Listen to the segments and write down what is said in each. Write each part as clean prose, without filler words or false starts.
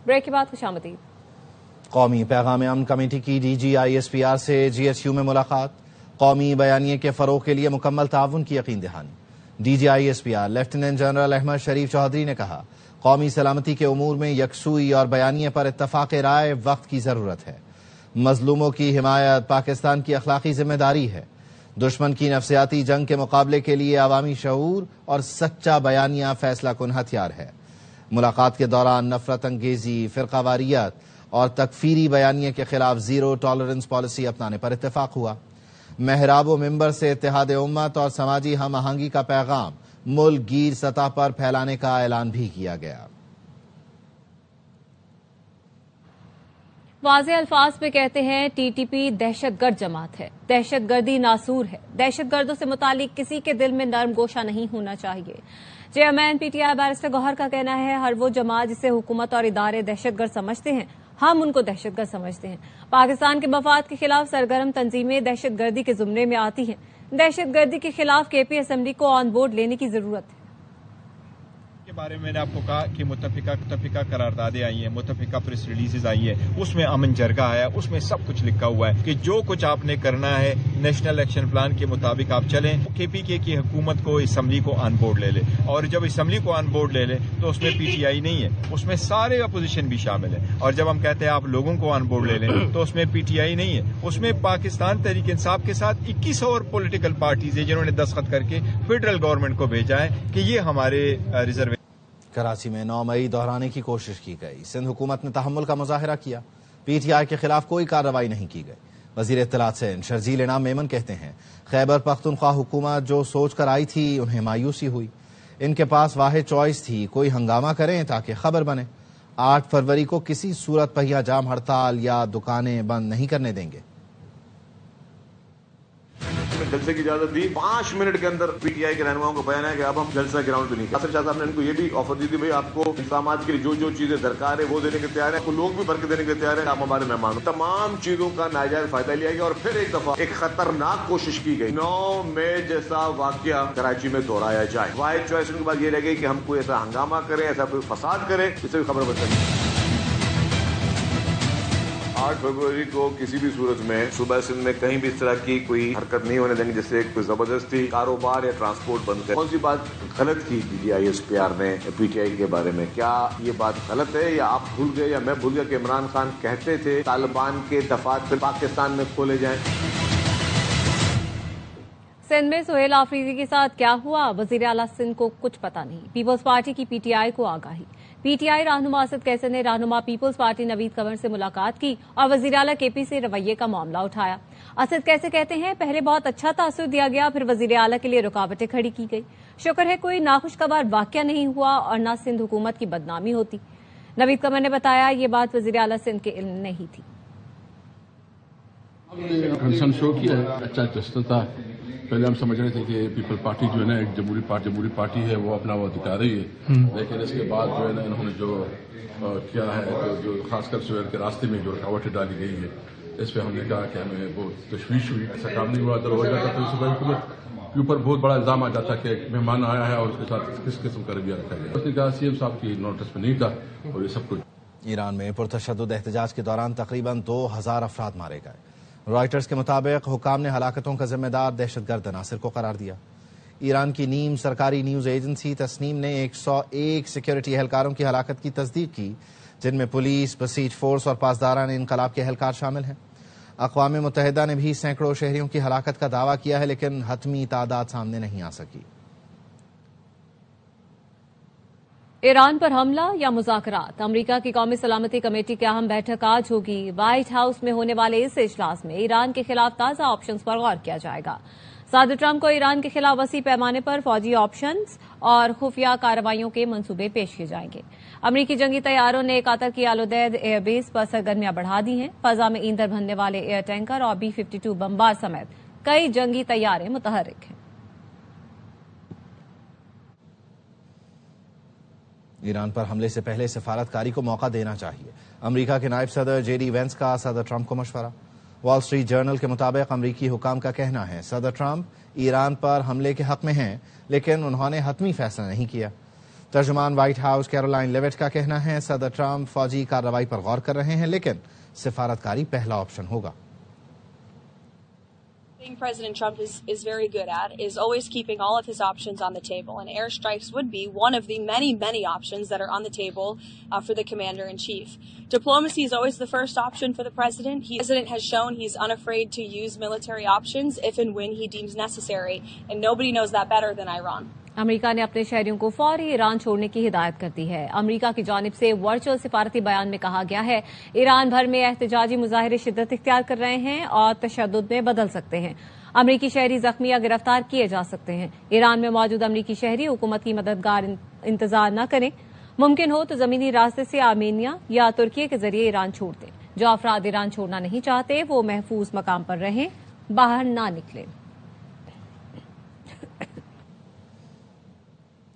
Break کے بعد خوشامدید۔ قومی پیغام امن کمیٹی کی DGISPR سے GSU میں ملاقات، قومی بیانیے کے فروغ کے لیے مکمل تعاون کی یقین دہانی۔ DGISPR لیفٹیننٹ جنرل احمد شریف چودھری نے کہا، قومی سلامتی کے امور میں یکسوئی اور بیانیے پر اتفاق رائے وقت کی ضرورت ہے۔ مظلوموں کی حمایت پاکستان کی اخلاقی ذمہ داری ہے۔ دشمن کی نفسیاتی جنگ کے مقابلے کے لیے عوامی شعور اور سچا بیانیہ فیصلہ کن ہتھیار ہے۔ ملاقات کے دوران نفرت انگیزی، فرقہ واریت اور تکفیری بیانیے کے خلاف زیرو ٹالرنس پالیسی اپنانے پر اتفاق ہوا۔ محراب و ممبر سے اتحاد امت اور سماجی ہم آہنگی کا پیغام ملک گیر سطح پر پھیلانے کا اعلان بھی کیا گیا۔ واضح الفاظ میں کہتے ہیں TTP دہشت گرد جماعت ہے، دہشت گردی ناسور ہے، دہشت گردوں سے متعلق کسی کے دل میں نرم گوشہ نہیں ہونا چاہیے۔ چیئرمین PTI بیرسٹر گوہر کا کہنا ہے، ہر وہ جماعت جسے حکومت اور ادارے دہشت گرد سمجھتے ہیں، ہم ان کو دہشت گرد سمجھتے ہیں۔ پاکستان کے مفاد کے خلاف سرگرم تنظیمیں دہشت گردی کے زمرے میں آتی ہیں۔ دہشت گردی کے خلاف KP اسمبلی کو آن بورڈ لینے کی ضرورت ہے۔ کے بارے میں نے آپ کو کہا کہ متفقہ قراردادیں آئی ہیں، متفقہ پریس ریلیزز آئی ہیں، اس میں امن جرگہ آیا، اس میں سب کچھ لکھا ہوا ہے کہ جو کچھ آپ نے کرنا ہے نیشنل ایکشن پلان کے مطابق آپ چلیں۔ KPK کی حکومت کو اسمبلی کو آن بورڈ لے لے، اور جب اسمبلی کو آن بورڈ لے لے تو اس میں PTI نہیں ہے، اس میں سارے اپوزیشن بھی شامل ہیں، اور جب ہم کہتے ہیں آپ لوگوں کو آن بورڈ لے لیں تو اس میں PTI نہیں ہے، اس میں پاکستان تحریک انصاف کے ساتھ 21 اور پولیٹیکل پارٹیز ہیں جنہوں نے دستخط کر کے فیڈرل گورنمنٹ کو بھیجا ہے کہ یہ ہمارے ریزرویشن۔ کراچی میں 9 مئی دہرانے کی کوشش کی گئی، سندھ حکومت نے تحمل کا مظاہرہ کیا، PTI کے خلاف کوئی کارروائی نہیں کی گئی۔ وزیر اطلاعات سندھ شرجیل انعام میمن کہتے ہیں، خیبر پختونخوا حکومت جو سوچ کر آئی تھی انہیں مایوسی ہوئی، ان کے پاس واحد چوائس تھی کوئی ہنگامہ کریں تاکہ خبر بنے۔ 8 فروری کو کسی صورت پہیہ جام ہڑتال یا دکانیں بند نہیں کرنے دیں گے۔ جلسے کی اجازت دی، 5 منٹ کے اندر PTI کے رہنماؤں کو بیان ہے کہ اب ہم جلسہ گراؤنڈ پہ نہیں کریں۔ ناصر شاہ صاحب نے ان کو یہ بھی آفر دی تھی، بھائی آپ کو انتظامات کے لیے جو چیزیں درکار ہے وہ دینے کے تیار ہیں، آپ کو لوگ بھی بھر کے دینے کے تیار ہیں، آپ ہمارے مہمان ہو۔ تمام چیزوں کا ناجائز فائدہ لیا گیا اور پھر ایک دفعہ ایک خطرناک کوشش کی گئی 9 مئی جیسا واقعہ کراچی میں دہرایا جائے۔ واحد چوائس ان کے بعد یہ رہ گئی کہ ہم کوئی ایسا ہنگامہ کریں، ایسا کوئی فساد کریں جس سے بھی خبر بن سکے۔ 8 فروری کو کسی بھی صورت میں صوبہ سندھ میں کہیں بھی اس طرح کی کوئی حرکت نہیں ہونے دینی جس سے کوئی زبردستی کاروبار یا ٹرانسپورٹ بند کرے۔ کون سی بات غلط کی DGISPR نے PTI کے بارے میں؟ کیا یہ بات غلط ہے یا آپ بھول گئے یا میں بھول گیا کہ عمران خان کہتے تھے طالبان کے دفاتر پاکستان میں کھولے جائیں؟ سندھ میں سہیل آفریدی کے ساتھ کیا ہوا؟ وزیر اعلیٰ سندھ کو کچھ پتا نہیں، پیپلز پارٹی کی PTI کو آگاہی۔ PTI رہنما اسد کیسر نے رہنما پیپلز پارٹی نوید کنور سے ملاقات کی اور وزیر اعلیٰ KP سے رویے کا معاملہ اٹھایا۔ اسد کیسے کہتے ہیں، پہلے بہت اچھا تاثر دیا گیا، پھر وزیر اعلیٰ کے لیے رکاوٹیں کھڑی کی گئی۔ شکر ہے کوئی ناخوشگوار واقعہ نہیں ہوا اور نہ سندھ حکومت کی بدنامی ہوتی۔ نوید کنور نے بتایا یہ بات وزیر اعلیٰ سندھ کے علم نہیں تھی۔ کنسرن شو کیا ہے، اچھا جسٹر تھا۔ پہلے ہم سمجھ رہے تھے کہ پیپل پارٹی جو ہے نا ایک جمہوری پارٹی ہے، وہ اپنا وہ دکھا رہی ہے، لیکن اس کے بعد جو ہے نا انہوں نے جو کیا ہے جو خاص کر سویل کے راستے میں جو رکاوٹیں ڈالی گئی ہے، اس پہ ہم نے کہا کہ ہمیں بہت تشویش ہوئی، ایسا کام نہیں ہوا، اگر ہو جاتا تو صوبائی حکومت کے اوپر بہت بڑا الزام آ جاتا کہ ایک مہمان آیا ہے اور اس کے ساتھ کس قسم کا رویہ رکھا گیا۔ اس نے کہا CM صاحب کی نوٹس میں نہیں تھا اور یہ سب کچھ۔ ایران میں پرتشدد احتجاج کے دوران تقریباً 2000 افراد مارے گئے۔ رائٹرز کے مطابق حکام نے ہلاکتوں کا ذمہ دار دہشت گرد عناصر کو قرار دیا۔ ایران کی نیم سرکاری نیوز ایجنسی تسنیم نے 101 سیکیورٹی اہلکاروں کی ہلاکت کی تصدیق کی، جن میں پولیس، بسیج فورس اور پاسداران انقلاب کے اہلکار شامل ہیں۔ اقوام متحدہ نے بھی سینکڑوں شہریوں کی ہلاکت کا دعویٰ کیا ہے، لیکن حتمی تعداد سامنے نہیں آ سکی۔ ایران پر حملہ یا مذاکرات؟ امریکہ کی قومی سلامتی کمیٹی کی اہم بیٹھک آج ہوگی۔ وائٹ ہاؤس میں ہونے والے اس اجلاس میں ایران کے خلاف تازہ آپشنز پر غور کیا جائے گا۔ صدر ٹرمپ کو ایران کے خلاف وسیع پیمانے پر فوجی آپشنز اور خفیہ کارروائیوں کے منصوبے پیش کیے جائیں گے۔ امریکی جنگی طیاروں نے قطر کی العدید ایئر بیس پر سرگرمیاں بڑھا دی ہیں۔ فضا میں ایندھن بھرنے والے ایئر ٹینکر اور B-52 بمبار سمیت کئی جنگی طیارے متحرک ہیں۔ ایران پر حملے سے پہلے سفارتکاری کو موقع دینا چاہیے، امریکہ کے نائب صدر JD وینس کا صدر ٹرمپ کو مشورہ۔ وال اسٹریٹ جرنل کے مطابق امریکی حکام کا کہنا ہے صدر ٹرمپ ایران پر حملے کے حق میں ہیں، لیکن انہوں نے حتمی فیصلہ نہیں کیا۔ ترجمان وائٹ ہاؤس کیرولائن لیوٹ کا کہنا ہے صدر ٹرمپ فوجی کارروائی پر غور کر رہے ہیں لیکن سفارتکاری پہلا آپشن ہوگا. thing President Trump is very good at is always keeping all of his options on the table, and airstrikes would be one of the many options that are on the table for the commander-in-chief. Diplomacy is always the first option for the president. The president has shown he's unafraid to use military options if and when he deems necessary, and nobody knows that better than Iran. امریکہ نے اپنے شہریوں کو فوری ایران چھوڑنے کی ہدایت کر دی ہے. امریکہ کی جانب سے ورچوئل سفارتی بیان میں کہا گیا ہے ایران بھر میں احتجاجی مظاہرے شدت اختیار کر رہے ہیں اور تشدد میں بدل سکتے ہیں. امریکی شہری زخمی یا گرفتار کیے جا سکتے ہیں. ایران میں موجود امریکی شہری حکومت کی مددگار انتظار نہ کریں. ممکن ہو تو زمینی راستے سے آرمینیا یا ترکی کے ذریعے ایران چھوڑ دیں. جو افراد ایران چھوڑنا نہیں چاہتے وہ محفوظ مقام پر رہیں، باہر نہ نکلیں.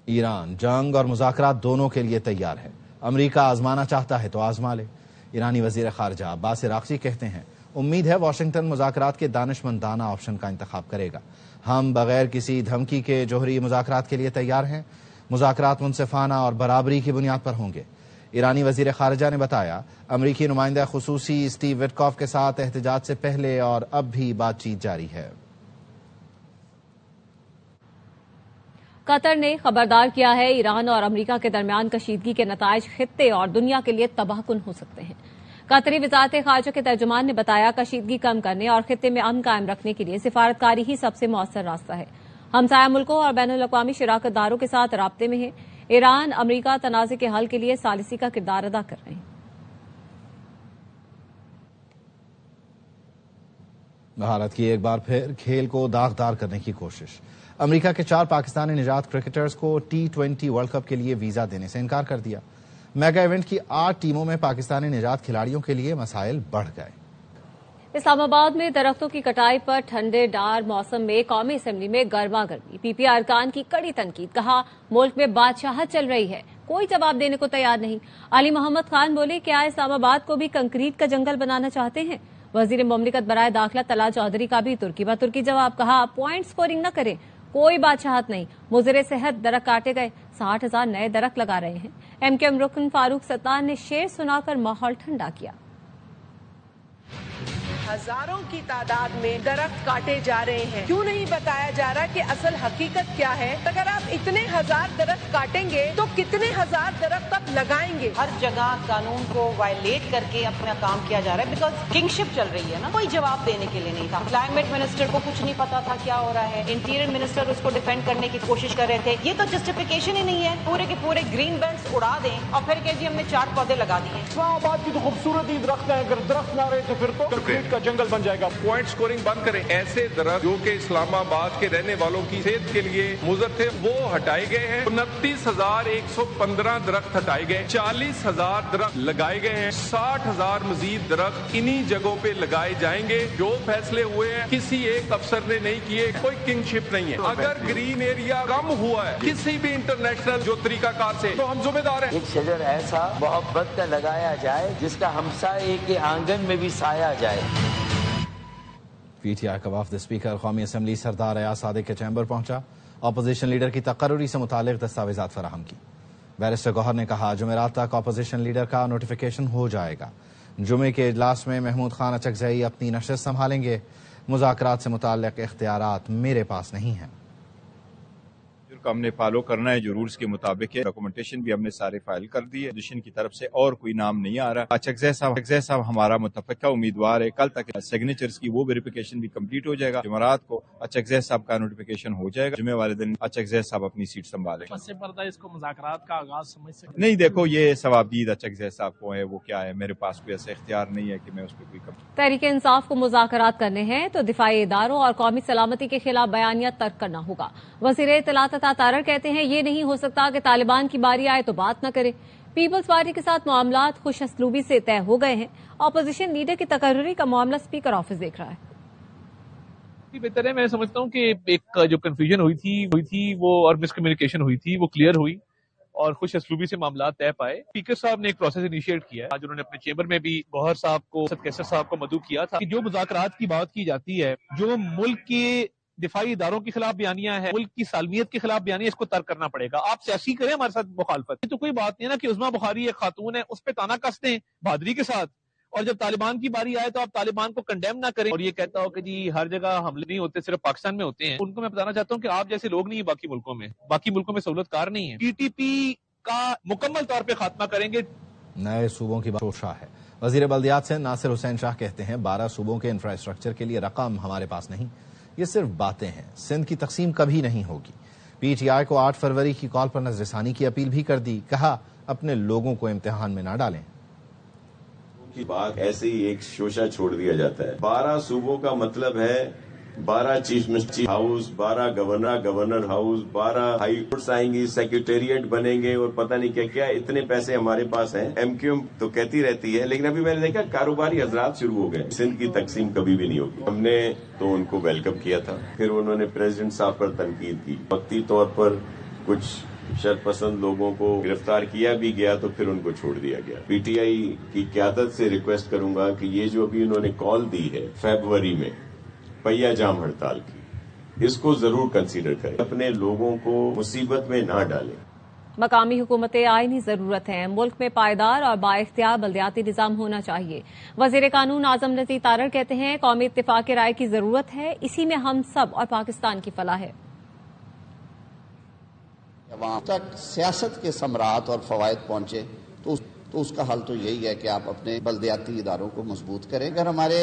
ایران جنگ اور مذاکرات دونوں کے لیے تیار ہے. امریکہ آزمانا چاہتا ہے تو آزما لے. ایرانی وزیر خارجہ عباس عراقچی کہتے ہیں امید ہے واشنگٹن مذاکرات کے دانشمندانہ آپشن کا انتخاب کرے گا. ہم بغیر کسی دھمکی کے جوہری مذاکرات کے لیے تیار ہیں. مذاکرات منصفانہ اور برابری کی بنیاد پر ہوں گے. ایرانی وزیر خارجہ نے بتایا امریکی نمائندہ خصوصی اسٹیو وٹکاف کے ساتھ احتجاج سے پہلے اور اب بھی بات چیت جاری ہے. قطر نے خبردار کیا ہے ایران اور امریکہ کے درمیان کشیدگی کے نتائج خطے اور دنیا کے لیے تباہ کن ہو سکتے ہیں. قطری وزارت خارجہ کے ترجمان نے بتایا کشیدگی کم کرنے اور خطے میں امن قائم رکھنے کے لیے سفارتکاری ہی سب سے مؤثر راستہ ہے. ہمسایہ ملکوں اور بین الاقوامی شراکت داروں کے ساتھ رابطے میں ہے. ایران امریکہ تنازع کے حل کے لیے ثالثی کا کردار ادا کر رہے ہیں. بھارت کی ایک بار پھر کھیل کو داغدار کرنے کی کوشش. امریکہ کے 4 پاکستانی نژاد کرکٹرز کو T20 ورلڈ کپ کے لیے ویزا دینے سے انکار کر دیا. میگا ایونٹ کی 8 ٹیموں میں پاکستانی نژاد کھلاڑیوں کے لیے مسائل بڑھ گئے. اسلام آباد میں درختوں کی کٹائی پر ٹھنڈے ڈار موسم میں قومی اسمبلی میں گرما گرمی. پی پی آئی ارکان کی کڑی تنقید. کہا ملک میں بادشاہت چل رہی ہے، کوئی جواب دینے کو تیار نہیں. علی محمد خان بولے کیا اسلام آباد کو بھی کنکریٹ کا جنگل بنانا چاہتے ہیں؟ وزیر مملکت برائے داخلہ طلعت چودھری کا بھی ترکی بترکی جواب. کہا پوائنٹ سکورنگ نہ کریں، کوئی بادشاہت نہیں. مضر صحت درخت کاٹے گئے، 60,000 نئے درخت لگا رہے ہیں. ایم کیو ایم رکن فاروق ستان نے شعر سنا کر ماحول ٹھنڈا کیا. ہزاروں کی تعداد میں درخت کاٹے جا رہے ہیں، کیوں نہیں بتایا جا رہا کہ اصل حقیقت کیا ہے؟ اگر آپ اتنے ہزار درخت کاٹیں گے تو کتنے ہزار درخت آپ لگائیں گے؟ ہر جگہ قانون کو وائلیٹ کر کے اپنا کام کیا جا رہا ہے بیکاز کنگ شپ چل رہی ہے نا. کوئی جواب دینے کے لیے نہیں تھا. کلائمیٹ منسٹر کو کچھ نہیں پتا تھا کیا ہو رہا ہے. انٹیریئر منسٹر اس کو ڈیفینڈ کرنے کی کوشش کر رہے تھے. یہ تو جسٹیفیکیشن ہی نہیں ہے. پورے کے پورے گرین بیلٹس اڑا دیں اور پھر کہ جی ہم نے 4 پودے لگا دیے. اسلام آباد کی تو خوبصورتی درخت ہیں، اگر درخت نہ رہے تو پھر تو کنکریٹ کا جنگل بن جائے گا. پوائنٹ سکورنگ بند کریں. ایسے درخت جو کہ اسلام آباد کے رہنے والوں کی صحت کے لیے مضر تھے وہ ہٹائے گئے ہیں. 29,115 درخت ہٹائے گئے، 40,000 درخت لگائے گئے ہیں. 60,000 مزید درخت انہی جگہوں پہ لگائے جائیں گے. جو فیصلے ہوئے ہیں کسی ایک افسر نے نہیں کیے، کوئی کنگ شپ نہیں ہے. اگر گرین ایریا کم ہوا ہے کسی بھی انٹرنیشنل جو طریقہ کار سے تو ہم ذمہ دار ہیں. ایک شجر ایسا محبت کا لگایا جائے جس کا ہمسائے کے آنگن میں بھی سایہ جائے. پی ٹی آئی کا وفد اسپیکر قومی اسمبلی سردار ایاز صادق کے چیمبر پہنچا. اپوزیشن لیڈر کی تقرری سے متعلق دستاویزات فراہم کی. بیرسٹر گوہر نے کہا جمعرات تک اپوزیشن لیڈر کا نوٹیفیکیشن ہو جائے گا. جمعے کے اجلاس میں محمود خان اچکزئی اپنی نشست سنبھالیں گے. مذاکرات سے متعلق اختیارات میرے پاس نہیں ہیں. ہم نے فالو کرنا ہے جو رولز کے مطابق ہے. ڈاکومنٹیشن بھی ہم نے سارے فائل کر دی ہے. اپوزیشن کی طرف سے اور کوئی نام نہیں آ رہا. اچکزئی صاحب ہمارا متفقہ امیدوار ہے. کل تک سگنیچرز کی وہ ویریفیکیشن بھی کمپلیٹ ہو جائے گا. جمعرات کو اچکزئی صاحب کا نوٹیفیکیشن ہو جائے گا. جمعے والے دن اچکزئی صاحب اپنی سیٹ سنبھالیں. پس پردہ اس کو مذاکرات کا آغاز سمجھ سکتے نہیں دیکھو یہ ثوابدید اچکزئی صاحب کو ہے وہ کیا ہے. میرے پاس کوئی ایسا اختیار نہیں ہے کہ میں اس پہ کوئی تحریک انصاف کو مذاکرات کرنے ہیں تو دفاعی اداروں اور قومی سلامتی کے خلاف بیانیہ ترک کرنا ہوگا. وزیر اطلاعات عطا تارڑ کہتے ہیں یہ نہیں ہو سکتا کہ طالبان کی باری آئے تو بات نہ کرے. پیپلز پارٹی کے ساتھ معاملات خوش اسلوبی سے طے ہو گئے ہیں. اپوزیشن لیڈر کی تقرری کا معاملہ اسپیکر آفس دیکھ رہا ہے. بہتر ہے. میں سمجھتا ہوں کہ ایک جو کنفیوژن ہوئی تھی وہ اور مس کمیونیکیشن ہوئی تھی وہ کلیئر ہوئی اور خوش اسلوبی سے معاملات طے پائے. اسپیکر صاحب نے ایک پروسیس انیشیٹ کیا ہے. آج انہوں نے اپنے چیمبر میں بھی گوہر صاحب کو اسد کیسر صاحب کو مدعو کیا تھا کہ جو مذاکرات کی بات کی جاتی ہے جو ملک کے دفاعی اداروں کے خلاف بیانیاں ہے، ملک کی سالمیت کے خلاف بیانیاں، اس کو ترک کرنا پڑے گا. آپ سیاسی کریں ہمارے ساتھ مخالفت، یہ تو کوئی بات نہیں ہے نا کہ عظمیٰ بخاری ایک خاتون ہے اس پہ تانا کس دیں بہادری کے ساتھ، اور جب طالبان کی باری آئے تو آپ طالبان کو کنڈیم نہ کریں. اور یہ کہتا ہو کہ جی ہر جگہ حملے نہیں ہوتے، صرف پاکستان میں ہوتے ہیں. ان کو میں بتانا چاہتا ہوں کہ آپ جیسے لوگ نہیں ہیں باقی ملکوں میں سہولت کار نہیں ہے. PTP کا مکمل طور پہ خاتمہ کریں گے. نئے صوبوں کی بات شاہ ہے. وزیر بلدیات سے ناصر حسین شاہ کہتے ہیں 12 صوبوں کے انفراسٹرکچر کے لیے رقم ہمارے پاس نہیں، یہ صرف باتیں ہیں. سندھ کی تقسیم کبھی نہیں ہوگی. PTI کو 8 فروری کی کال پر نظر ثانی کی اپیل بھی کر دی. کہا اپنے لوگوں کو امتحان میں نہ ڈالیں. کی بات ایسے ہی ایک شوشہ چھوڑ دیا جاتا ہے. 12 صوبوں کا مطلب ہے 12 chief minister house, 12 governor house, 12 high courts آئیں گی، سیکریٹریٹ بنیں گے اور پتہ نہیں کیا کیا. اتنے پیسے ہمارے پاس ہیں. MQM تو کہتی رہتی ہے، لیکن ابھی میں نے دیکھا کاروباری حضرات شروع ہو گئے. سندھ کی تقسیم کبھی بھی نہیں ہوگی. ہم نے تو ان کو ویلکم کیا تھا، پھر انہوں نے پریزیڈنٹ صاحب پر تنقید کی. وقتی طور پر کچھ شرپسند لوگوں کو گرفتار کیا بھی گیا تو پھر ان کو چھوڑ دیا گیا. PTI کی قیادت سے ریکویسٹ کروں گا کہ یہ جو ابھی انہوں نے کال دی ہے فیبروری میں پہیا جام ہڑتال کی، اس کو ضرور کنسیڈر کریں. اپنے لوگوں کو مصیبت میں نہ ڈالیں. مقامی حکومتیں آئینی ضرورت ہیں. ملک میں پائیدار اور بااختیار بلدیاتی نظام ہونا چاہیے. وزیر قانون اعظم نذیر تارڑ کہتے ہیں قومی اتفاق رائے کی ضرورت ہے، اسی میں ہم سب اور پاکستان کی فلاح ہے. وہاں تک سیاست کے ثمرات اور فوائد پہنچے تو اس کا حل تو یہی ہے کہ آپ اپنے بلدیاتی اداروں کو مضبوط کریں. اگر ہمارے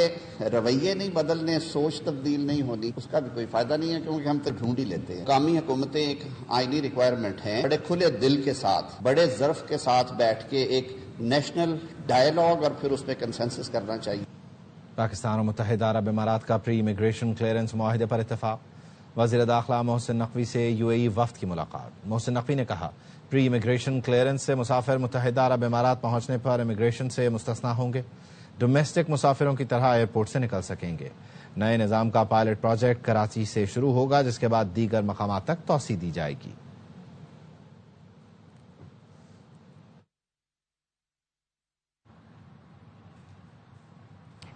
رویے نہیں بدلنے، سوچ تبدیل نہیں ہونی، اس کا بھی کوئی فائدہ نہیں ہے، کیونکہ ہم تو ڈھونڈ ہی لیتے ہیں. مقامی حکومتیں ایک آئینی ریکوائرمنٹ ہیں، بڑے کھلے دل کے ساتھ، بڑے ظرف کے ساتھ بیٹھ کے ایک نیشنل ڈائیلاگ اور پھر اس پہ کنسنسس کرنا چاہیے. پاکستان اور متحدہ عرب امارات کا پری امیگریشن کلیئرنس معاہدے پر اتفاق. وزیر داخلہ محسن نقوی سے UAE وفد کی ملاقات. محسن نقوی نے کہا پری امیگریشن کلیئرنس سے مسافر متحدہ عرب امارات پہنچنے پر امیگریشن سے مستثنیٰ ہوں گے. ڈومیسٹک مسافروں کی طرح ایئرپورٹ سے نکل سکیں گے. نئے نظام کا پائلٹ پروجیکٹ کراچی سے شروع ہوگا، جس کے بعد دیگر مقامات تک توسیع دی جائے گی.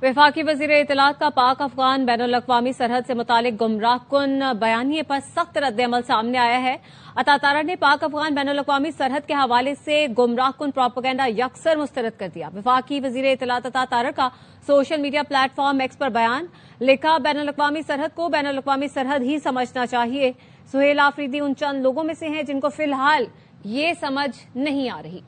وفاقی وزیر اطلاعات کا پاک افغان بین الاقوامی سرحد سے متعلق گمراہ کن بیانیے پر سخت رد عمل سامنے آیا ہے. عطا تارڑ نے پاک افغان بین الاقوامی سرحد کے حوالے سے گمراہ کن پروپیگنڈا یکسر مسترد کر دیا. وفاقی وزیر اطلاعات عطا تارڑ کا social media platform X پر بیان. لکھا بین الاقوامی سرحد کو بین الاقوامی سرحد ہی سمجھنا چاہیے. سہیل آفریدی ان چند لوگوں میں سے ہیں جن کو فی الحال یہ سمجھ نہیں آ رہی.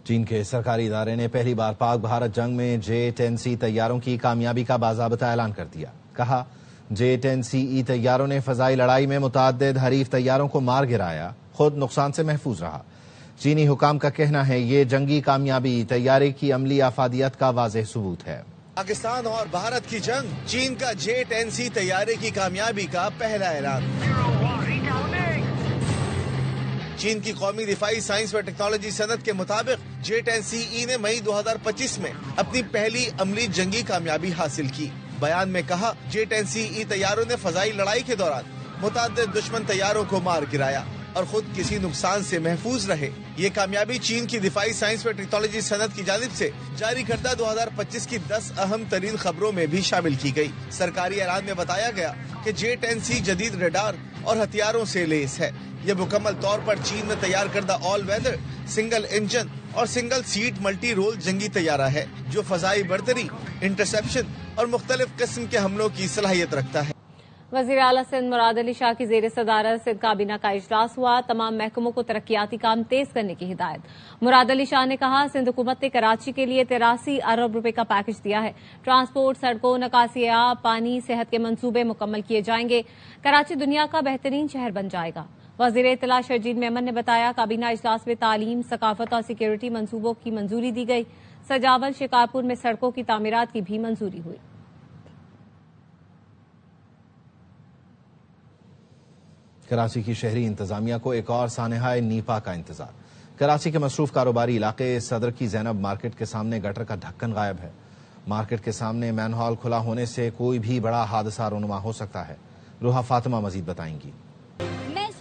چین کے سرکاری ادارے نے پہلی بار پاک بھارت جنگ میں J-10C طیاروں کی کامیابی کا باضابطہ اعلان کر دیا. کہا J-10CE طیاروں نے فضائی لڑائی میں متعدد حریف طیاروں کو مار گرایا، خود نقصان سے محفوظ رہا. چینی حکام کا کہنا ہے یہ جنگی کامیابی طیارے کی عملی افادیت کا واضح ثبوت ہے. پاکستان اور بھارت کی جنگ، چین کا J-10C طیارے کی کامیابی کا پہلا اعلان. چین کی قومی دفاعی سائنس و ٹیکنالوجی صنعت کے مطابق J-10CE نے مئی 2025 میں اپنی پہلی عملی جنگی کامیابی حاصل کی. بیان میں کہا J-10CE طیاروں نے فضائی لڑائی کے دوران متعدد دشمن طیاروں کو مار گرایا اور خود کسی نقصان سے محفوظ رہے. یہ کامیابی چین کی دفاعی سائنس و ٹیکنالوجی صنعت کی جانب سے جاری کردہ 2025 کی 10 اہم ترین خبروں میں بھی شامل کی گئی. سرکاری اعلان میں بتایا گیا کہ J-10C جدید ریڈار اور ہتھیاروں سے لیس ہے. یہ مکمل طور پر چین میں تیار کردہ آل ویدر سنگل انجن اور سنگل سیٹ ملٹی رول جنگی طیارہ ہے جو فضائی برتری، انٹرسیپشن اور مختلف قسم کے حملوں کی صلاحیت رکھتا ہے. وزیر اعلیٰ سندھ مراد علی شاہ کی زیر صدارت سندھ کابینہ کا اجلاس ہوا. تمام محکموں کو ترقیاتی کام تیز کرنے کی ہدایت. مراد علی شاہ نے کہا سندھ حکومت نے کراچی کے لیے 83 ارب روپے کا پیکج دیا ہے. ٹرانسپورٹ، سڑکوں، نکاسی آب، پانی، صحت کے منصوبے مکمل کیے جائیں گے. کراچی دنیا کا بہترین شہر بن جائے گا. وزیر اطلاع شرجیل میمن نے بتایا کابینہ اجلاس میں تعلیم، ثقافت اور سیکیورٹی منصوبوں کی منظوری دی گئی. سجاول، شکارپور میں سڑکوں کی تعمیرات کی بھی منظوری ہوئی. کراچی کی شہری انتظامیہ کو ایک اور سانحہ نیپا کا انتظار. کراچی کے مصروف کاروباری علاقے صدر کی زینب مارکیٹ کے سامنے گٹر کا ڈھکن غائب ہے. مارکیٹ کے سامنے مین ہال کھلا ہونے سے کوئی بھی بڑا حادثہ رونما ہو سکتا ہے. روحا فاطمہ مزید بتائیں گی.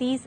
30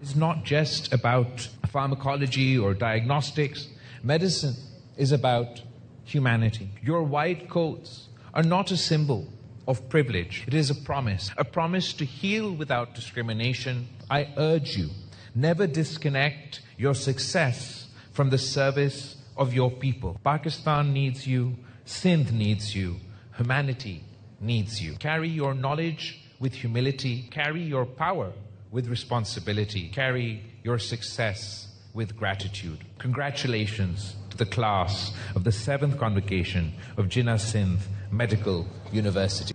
It's not just about pharmacology or diagnostics. Medicine is about humanity. Your white coats are not a symbol of privilege. It is a promise to heal without discrimination. I urge you, never disconnect your success from the service of your people. Pakistan needs you. Sindh needs you. Humanity needs you. Carry your knowledge with humility. Carry your power with responsibility. Carry your success with gratitude. Congratulations to the class of the 7th convocation of Jinnah Sindh Medical University.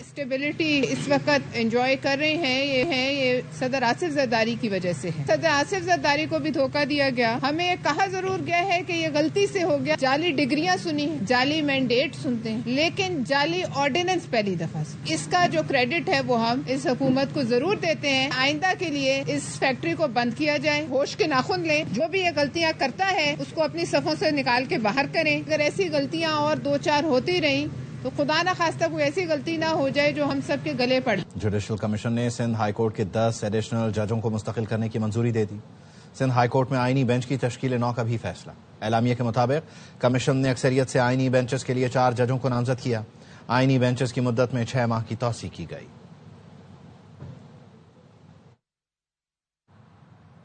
Stability اس وقت enjoy کر رہے ہیں یہ صدر آصف زرداری کی وجہ سے ہے. صدر آصف زرداری کو بھی دھوکہ دیا گیا. ہمیں یہ کہا ضرور گیا ہے کہ یہ غلطی سے ہو گیا. جعلی ڈگریاں سنی, جعلی مینڈیٹ سنتے ہیں, لیکن جعلی آرڈیننس پہلی دفعہ سے. اس کا جو کریڈٹ ہے وہ ہم اس حکومت کو ضرور دیتے ہیں. آئندہ کے لیے اس فیکٹری کو بند کیا جائے, ہوش کے ناخن لیں. جو بھی یہ غلطیاں کرتا ہے اس کو اپنی صفوں سے نکال کے باہر کریں. اگر ایسی غلطیاں اور 2-4 ہوتی رہیں تو خدا نہ خواستہ کوئی ایسی غلطی نہ ہو جائے جو ہم سب کے گلے پڑے. جوڈیشل کمیشن نے سندھ ہائی کورٹ کے 10 ایڈیشنل ججوں کو مستقل کرنے کی منظوری دے دی. سندھ ہائی کورٹ میں آئینی بینچ کی تشکیل 9 کا بھی فیصلہ. اعلامیہ کے مطابق کمیشن نے اکثریت سے آئینی بینچز کے لیے 4 ججوں کو نامزد کیا. آئینی بینچز کی مدت میں 6 ماہ کی توسیع کی گئی.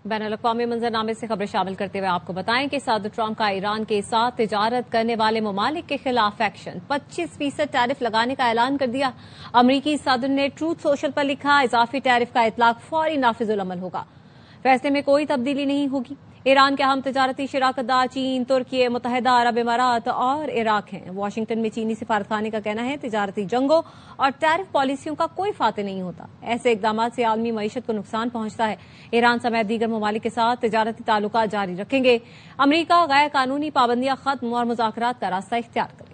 بین الاقوامی منظرنامے سے خبریں شامل کرتے ہوئے آپ کو بتائیں کہ صدر ٹرمپ کا ایران کے ساتھ تجارت کرنے والے ممالک کے خلاف ایکشن. 25% ٹیرف لگانے کا اعلان کر دیا. امریکی صدر نے ٹروتھ سوشل پر لکھا, اضافی ٹیرف کا اطلاق فوری نافذ العمل ہوگا. فیصلے میں کوئی تبدیلی نہیں ہوگی. ایران کے اہم تجارتی شراکت دار چین, ترکی, متحدہ عرب امارات اور عراق ہیں. واشنگٹن میں چینی سفارتخانے کا کہنا ہے تجارتی جنگوں اور ٹیرف پالیسیوں کا کوئی فاتح نہیں ہوتا. ایسے اقدامات سے عالمی معیشت کو نقصان پہنچتا ہے. ایران سمیت دیگر ممالک کے ساتھ تجارتی تعلقات جاری رکھیں گے. امریکہ غیر قانونی پابندیاں ختم اور مذاکرات کا راستہ اختیار کرے.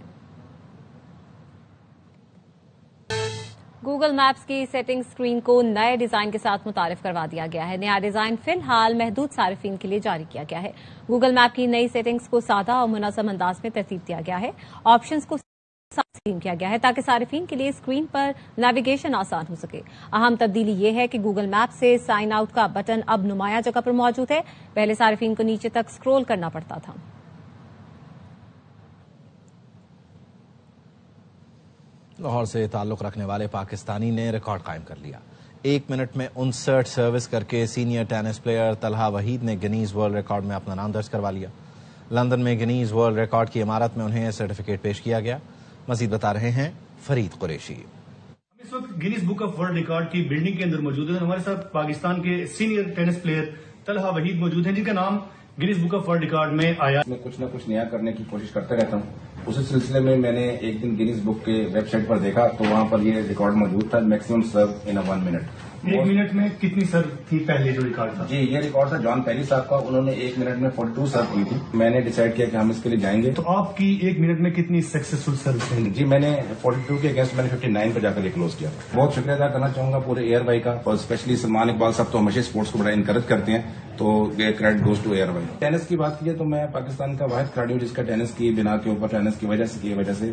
گوگل میپس کی سیٹنگ اسکرین کو نئے ڈیزائن کے ساتھ متعارف کروا دیا گیا ہے. نیا ڈیزائن فی الحال محدود صارفین کے لیے جاری کیا گیا ہے. گوگل میپ کی نئی سیٹنگز کو سادہ اور منظم انداز میں ترتیب دیا گیا ہے. آپشنز کو تقسیم کیا گیا ہے تاکہ صارفین کے لیے اسکرین پر نیویگیشن آسان ہو سکے. اہم تبدیلی یہ ہے کہ گوگل میپ سے سائن آؤٹ کا بٹن اب نمایاں جگہ پر موجود ہے. پہلے صارفین کو نیچے تک اسکرول کرنا پڑتا تھا. لاہور سے تعلق رکھنے والے پاکستانی نے ریکارڈ قائم کر لیا. 1 منٹ میں 59 سروس کر کے senior tennis player Talha Waheed نے گنیز ورلڈ ریکارڈ میں اپنا نام درج کروا لیا. لندن میں گنیز ورلڈ ریکارڈ کی عمارت میں انہیں سرٹیفکیٹ پیش کیا گیا. مزید بتا رہے ہیں فرید قریشی. ہم اس وقت Guinness book of world record کی بلڈنگ کے اندر موجود ہیں. ہمارے ساتھ پاکستان کے senior tennis player Talha Waheed موجود ہیں جن کا نام Guinness book of world record میں آیا. میں کچھ نہ کچھ نیا کرنے کی کوشش کرتا رہتا ہوں. اسی سلسلے میں نے ایک دن گنیز بک کے ویب سائٹ پر دیکھا تو وہاں پر یہ ریکارڈ موجود تھا, میکسیمم سرو ان 1 منٹ. 1 منٹ میں کتنی سرو تھی پہلے جو ریکارڈ تھا؟ جی یہ ریکارڈ تھا جان پیری صاحب کا, انہوں نے 1 منٹ میں 42 سرو کی تھی. میں نے ڈیسائیڈ کیا کہ ہم اس کے لیے جائیں گے. تو آپ کی 1 منٹ میں کتنی سکسیسفل سروس ہیں؟ جی میں نے 42 کے اگینسٹ میں نے 59 پہ جا کر یہ کلوز کیا. بہت شکریہ ادا کرنا چاہوں گا پورے ایئر بائی کا, اور اسپیشلی سلمان اقبال صاحب تو ہمیشہ اسپورٹس کو بڑا انکریج کرتے ہیں, تو یہ کریڈٹ گوز ٹو ایئر بائی. ٹینس کی بات کی تو میں پاکستان کا واحد کھلاڑی ہوں جس کا ٹینس کی بنا کے اوپر ٹینس کی وجہ سے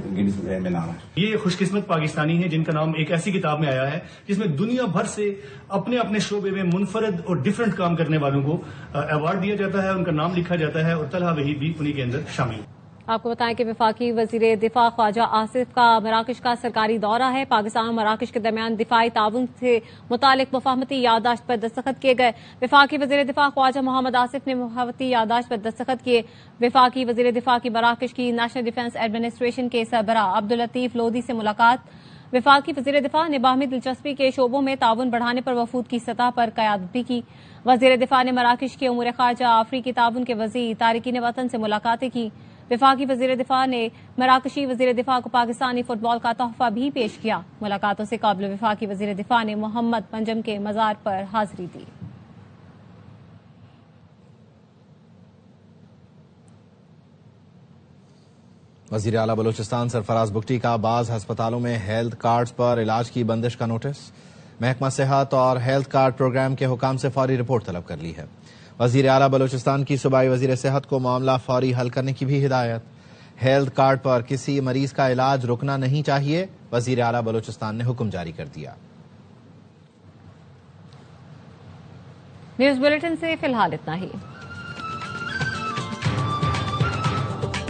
گنیز میں نام ہے. یہ خوش قسمت پاکستانی ہیں جن کا نام ایک ایسی کتاب میں آیا ہے جس میں دنیا بھر سے اپنے اپنے شعبے میں منفرد اور ڈفرنٹ کام کرنے والوں کو ایوارڈ دیا جاتا ہے, ان کا نام لکھا جاتا ہے, اور طلحہ وحید بھی انہی کے اندر شامل. آپ کو بتائیں کہ وفاقی وزیر دفاع خواجہ آصف کا مراکش کا سرکاری دورہ ہے. پاکستان اور مراکش کے درمیان دفاعی تعاون سے متعلق مفاہمتی یادداشت پر دستخط کیے گئے. وفاقی وزیر دفاع خواجہ محمد آصف نے مفاہمتی یادداشت پر دستخط کیے. وفاقی وزیر دفاع کی مراکش کی نیشنل ڈیفنس ایڈمنسٹریشن کے سربراہ عبداللطیف لودھی سے ملاقات. وفاقی وزیر دفاع نے باہمی دلچسپی کے شعبوں میں تعاون بڑھانے پر وفود کی سطح پر قیادت بھی کی. وزیر دفاع نے مراکش کے امور خارجہ افریقی تعاون کے وزیر تارکین وطن سے ملاقاتیں کی. وفاقی وزیر دفاع نے مراکشی وزیر دفاع کو پاکستانی فٹ بال کا تحفہ بھی پیش کیا. ملاقاتوں سے قبل وفاقی وزیر دفاع نے محمد پنجم کے مزار پر حاضری دی. وزیر اعلیٰ بلوچستان سرفراز بگٹی کا بعض ہسپتالوں میں ہیلتھ کارڈز پر علاج کی بندش کا نوٹس. محکمہ صحت اور ہیلتھ کارڈ پروگرام کے حکام سے فوری رپورٹ طلب کر لی ہے. وزیر اعلیٰ بلوچستان کی صوبائی وزیر صحت کو معاملہ فوری حل کرنے کی بھی ہدایت. ہیلتھ کارڈ پر کسی مریض کا علاج رکنا نہیں چاہیے, وزیر اعلیٰ بلوچستان نے حکم جاری کر دیا. نیوز بلیٹن سے فی الحال اتنا ہی.